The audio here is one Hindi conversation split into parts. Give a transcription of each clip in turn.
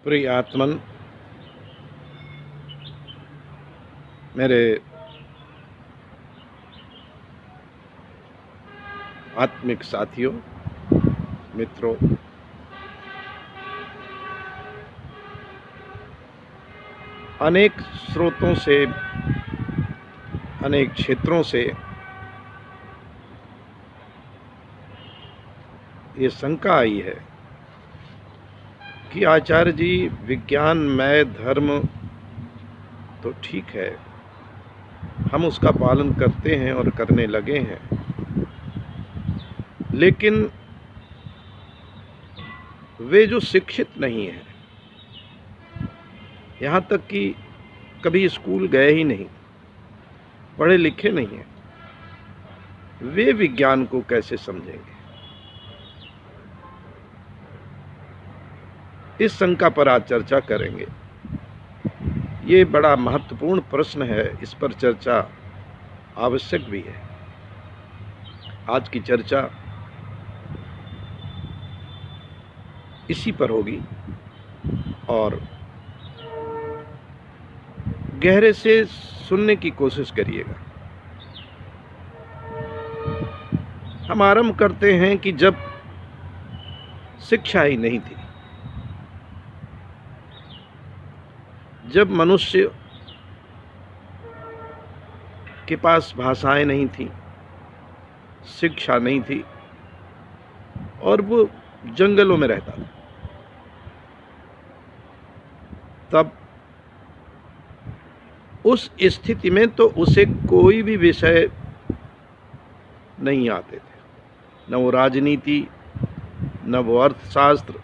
प्रिय आत्मन, मेरे आत्मिक साथियों, मित्रों, अनेक स्रोतों से, अनेक क्षेत्रों से ये शंका आई है कि आचार्य जी, विज्ञानमय धर्म तो ठीक है, हम उसका पालन करते हैं और करने लगे हैं, लेकिन वे जो शिक्षित नहीं हैं, यहाँ तक कि कभी स्कूल गए ही नहीं, पढ़े लिखे नहीं हैं, वे विज्ञान को कैसे समझेंगे? इस शंका पर आज चर्चा करेंगे। ये बड़ा महत्वपूर्ण प्रश्न है, इस पर चर्चा आवश्यक भी है। आज की चर्चा इसी पर होगी और गहरे से सुनने की कोशिश करिएगा। हम आरंभ करते हैं कि जब शिक्षा ही नहीं थी, जब मनुष्य के पास भाषाएं नहीं थी, शिक्षा नहीं थी और वो जंगलों में रहता था, तब उस स्थिति में तो उसे कोई भी विषय नहीं आते थे, न वो राजनीति, न वो अर्थशास्त्र,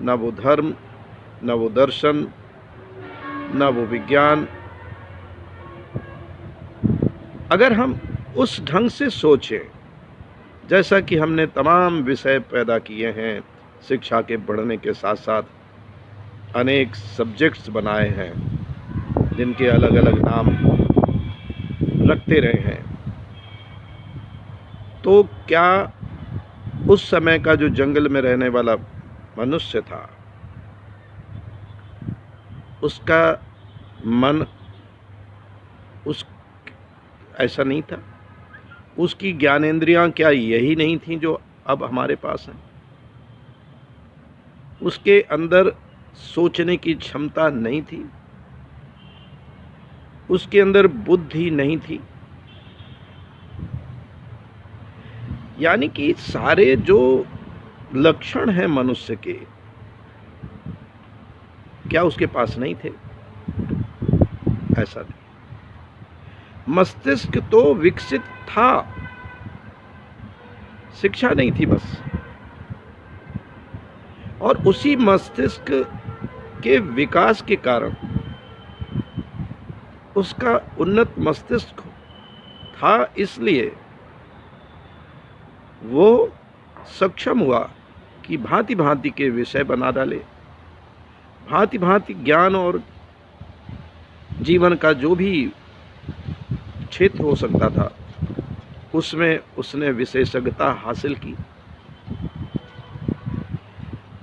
न वो धर्म, न वो दर्शन, न वो विज्ञान। अगर हम उस ढंग से सोचें, जैसा कि हमने तमाम विषय पैदा किए हैं, शिक्षा के बढ़ने के साथ साथ अनेक सब्जेक्ट्स बनाए हैं जिनके अलग अलग नाम रखते रहे हैं, तो क्या उस समय का जो जंगल में रहने वाला मनुष्य था, उसका मन ऐसा नहीं था? उसकी ज्ञानेंद्रियां क्या यही नहीं थीं जो अब हमारे पास हैं? उसके अंदर सोचने की क्षमता नहीं थी? उसके अंदर बुद्धि नहीं थी? यानी कि सारे जो लक्षण हैं मनुष्य के, क्या उसके पास नहीं थे? ऐसा नहीं। मस्तिष्क तो विकसित था, शिक्षा नहीं थी बस। और उसी मस्तिष्क के विकास के कारण, उसका उन्नत मस्तिष्क था, इसलिए वो सक्षम हुआ कि भांति भांति के विषय बना डाले, भांति भांति ज्ञान और जीवन का जो भी क्षेत्र हो सकता था, उसमें उसने विशेषज्ञता हासिल की।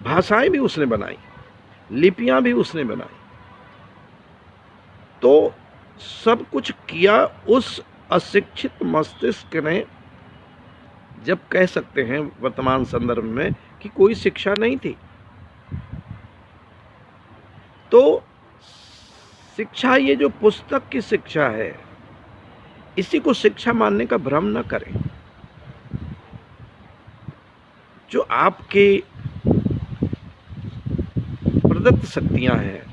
भाषाएं भी उसने बनाई, लिपियां भी उसने बनाई, तो सब कुछ किया उस अशिक्षित मस्तिष्क ने, जब कह सकते हैं वर्तमान संदर्भ में कि कोई शिक्षा नहीं थी। तो शिक्षा, ये जो पुस्तक की शिक्षा है, इसी को शिक्षा मानने का भ्रम न करें। जो आपके प्रदत्त शक्तियां हैं,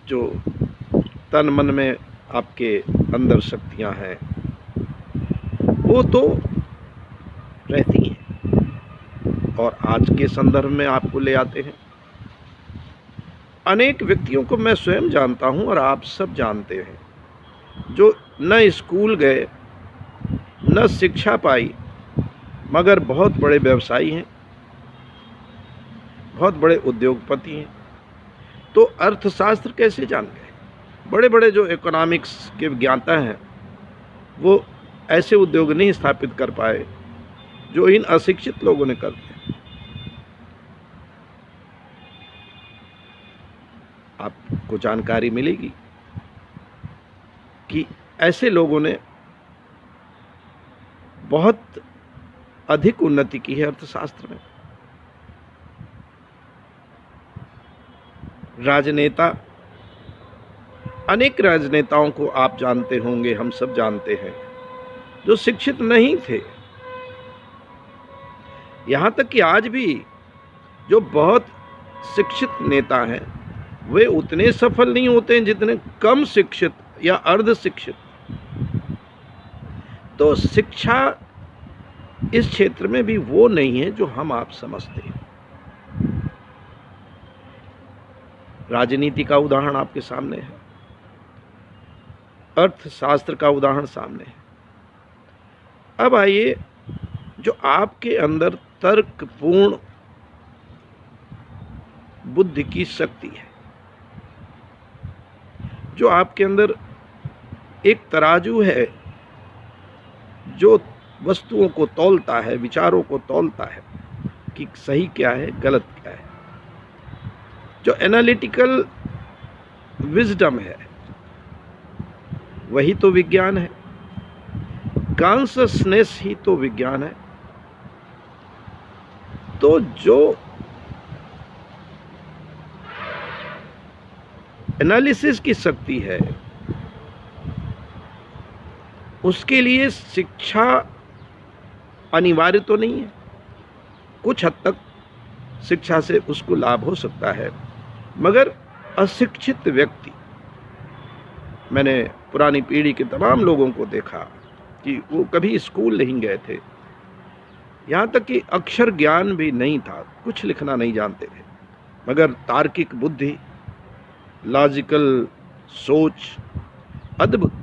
जो तन मन में आपके अंदर शक्तियां हैं, वो तो रहती हैं और आज के संदर्भ में आपको ले आते हैं। अनेक व्यक्तियों को मैं स्वयं जानता हूं और आप सब जानते हैं, जो न स्कूल गए, न शिक्षा पाई, मगर बहुत बड़े व्यवसायी हैं, बहुत बड़े उद्योगपति हैं। तो अर्थशास्त्र कैसे जान गए? बड़े बड़े जो इकोनॉमिक्स के ज्ञाता हैं, वो ऐसे उद्योग नहीं स्थापित कर पाए जो इन अशिक्षित लोगों ने कर दिए। आपको जानकारी मिलेगी कि ऐसे लोगों ने बहुत अधिक उन्नति की है अर्थशास्त्र में। राजनेता, अनेक राजनेताओं को आप जानते होंगे, हम सब जानते हैं, जो शिक्षित नहीं थे। यहाँ तक कि आज भी जो बहुत शिक्षित नेता हैं वे उतने सफल नहीं होते हैं जितने कम शिक्षित या अर्ध शिक्षित। तो शिक्षा इस क्षेत्र में भी वो नहीं है जो हम आप समझते हैं। राजनीति का उदाहरण आपके सामने है, अर्थशास्त्र का उदाहरण सामने है। अब आइए, जो आपके अंदर तर्कपूर्ण बुद्धि की शक्ति है, जो आपके अंदर एक तराजू है जो वस्तुओं को तौलता है, विचारों को तौलता है कि सही क्या है, गलत क्या है, जो एनालिटिकल विजडम है, वही तो विज्ञान है। कॉन्शसनेस ही तो विज्ञान है। तो जो एनालिसिस की शक्ति है, उसके लिए शिक्षा अनिवार्य तो नहीं है। कुछ हद तक शिक्षा से उसको लाभ हो सकता है, मगर अशिक्षित व्यक्ति, मैंने पुरानी पीढ़ी के तमाम लोगों को देखा कि वो कभी स्कूल नहीं गए थे, यहाँ तक कि अक्षर ज्ञान भी नहीं था, कुछ लिखना नहीं जानते थे, मगर तार्किक बुद्धि, लॉजिकल सोच, अद्भुत,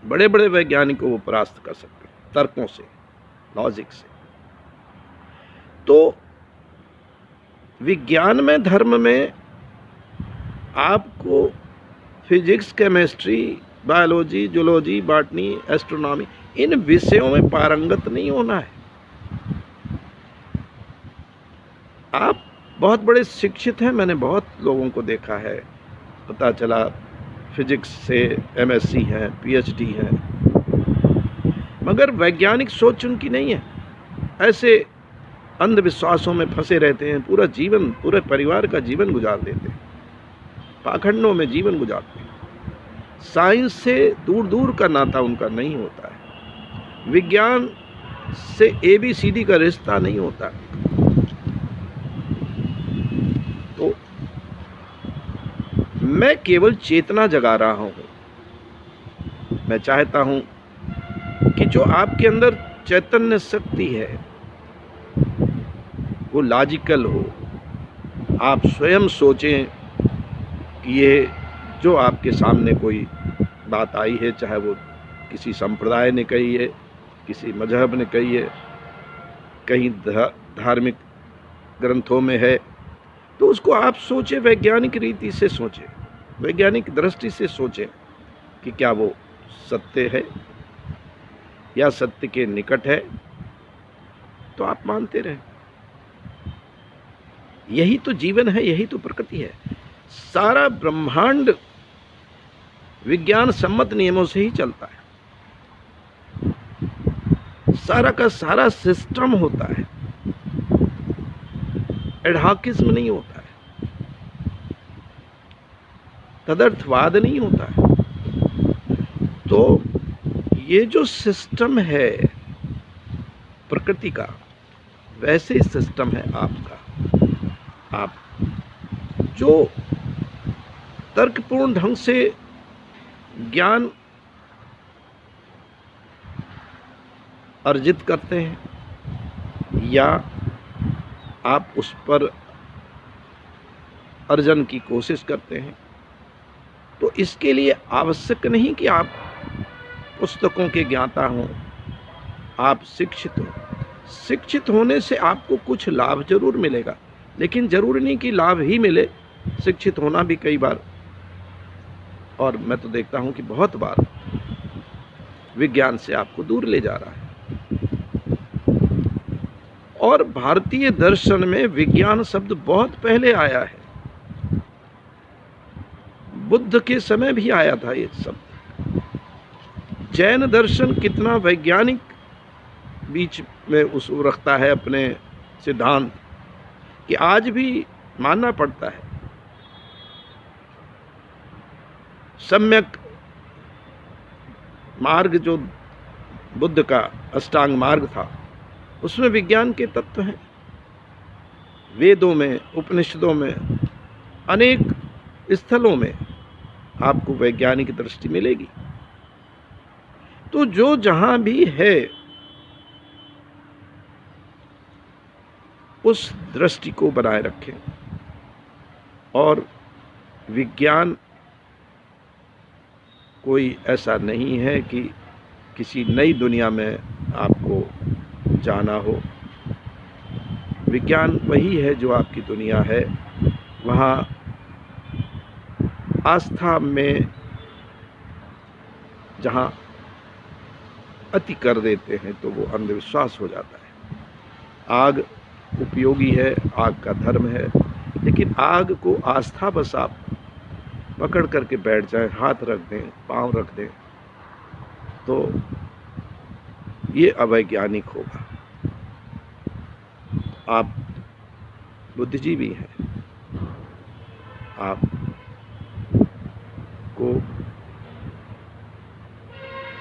बड़े बड़े वैज्ञानिकों को परास्त कर सकते हैं तर्कों से, लॉजिक से। तो विज्ञान में, धर्म में आपको physics, chemistry, biology, zoology, botany, astronomy, इन विषयों में पारंगत नहीं होना है। आप बहुत बड़े शिक्षित हैं, मैंने बहुत लोगों को देखा है, पता चला फिजिक्स से एमएससी हैं, पीएचडी हैं, मगर वैज्ञानिक सोच उनकी नहीं है। ऐसे अंधविश्वासों में फंसे रहते हैं, पूरा जीवन, पूरे परिवार का जीवन गुजार देते हैं, पाखंडों में जीवन गुजारते हैं। साइंस से दूर दूर का नाता उनका नहीं होता है, विज्ञान से ABCD का रिश्ता नहीं होता है। तो मैं केवल चेतना जगा रहा हूँ। मैं चाहता हूँ कि जो आपके अंदर चैतन्य शक्ति है वो लॉजिकल हो। आप स्वयं सोचें कि ये जो आपके सामने कोई बात आई है, चाहे वो किसी संप्रदाय ने कही है, किसी मजहब ने कही है, कहीं धार्मिक ग्रंथों में है, तो उसको आप सोचें, वैज्ञानिक रीति से सोचें, वैज्ञानिक दृष्टि से सोचें कि क्या वो सत्य है या सत्य के निकट है, तो आप मानते रहें। यही तो जीवन है, यही तो प्रकृति है। सारा ब्रह्मांड विज्ञान सम्मत नियमों से ही चलता है, सारा का सारा सिस्टम होता है, एडहॉकिज्म नहीं होता है, तदर्थवाद नहीं होता है। तो ये जो सिस्टम है प्रकृति का, वैसे सिस्टम है आपका। आप जो तर्कपूर्ण ढंग से ज्ञान अर्जित करते हैं या आप उस पर अर्जन की कोशिश करते हैं, तो इसके लिए आवश्यक नहीं कि आप पुस्तकों के ज्ञाता हों, आप शिक्षित हो। शिक्षित होने से आपको कुछ लाभ जरूर मिलेगा, लेकिन जरूरी नहीं कि लाभ ही मिले। शिक्षित होना भी कई बार, और मैं तो देखता हूं कि बहुत बार, विज्ञान से आपको दूर ले जा रहा है। और भारतीय दर्शन में विज्ञान शब्द बहुत पहले आया है। बुद्ध के समय भी आया था ये सब। जैन दर्शन कितना वैज्ञानिक बीच में उस रखता है अपने सिद्धांत कि आज भी मानना पड़ता है। सम्यक मार्ग जो बुद्ध का अष्टांग मार्ग था, उसमें विज्ञान के तत्व हैं। वेदों में, उपनिषदों में, अनेक स्थलों में आपको वैज्ञानिक दृष्टि मिलेगी। तो जो जहां भी है उस दृष्टि को बनाए रखें। और विज्ञान कोई ऐसा नहीं है कि किसी नई दुनिया में आपको जाना हो। विज्ञान वही है जो आपकी दुनिया है। वहाँ आस्था में जहाँ अति कर देते हैं तो वो अंधविश्वास हो जाता है। आग उपयोगी है, आग का धर्म है, लेकिन आग को आस्था बस आप पकड़ करके बैठ जाएं, हाथ रख दें, पांव रख दें, तो ये अवैज्ञानिक होगा। आप बुद्धिजीवी हैं, आप को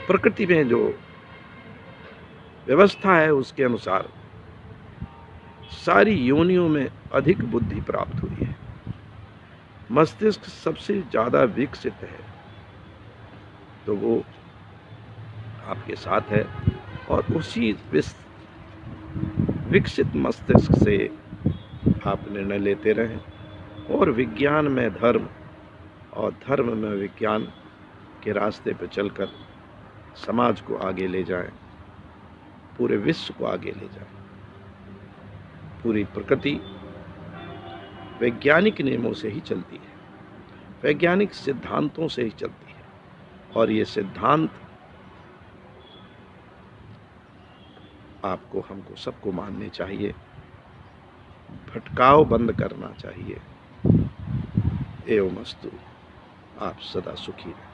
प्रकृति में जो व्यवस्था है उसके अनुसार सारी योनियों में अधिक बुद्धि प्राप्त हुई है। मस्तिष्क सबसे ज़्यादा विकसित है, तो वो आपके साथ है। और उसी विकसित मस्तिष्क से आप निर्णय लेते रहें और विज्ञान में धर्म और धर्म में विज्ञान के रास्ते पर चलकर समाज को आगे ले जाएं, पूरे विश्व को आगे ले जाएं। पूरी प्रकृति वैज्ञानिक नियमों से ही चलती है, वैज्ञानिक सिद्धांतों से ही चलती है। और ये सिद्धांत आपको, हमको, सबको मानने चाहिए। भटकाव बंद करना चाहिए। एवमस्तु। आप सदा सुखी रहें।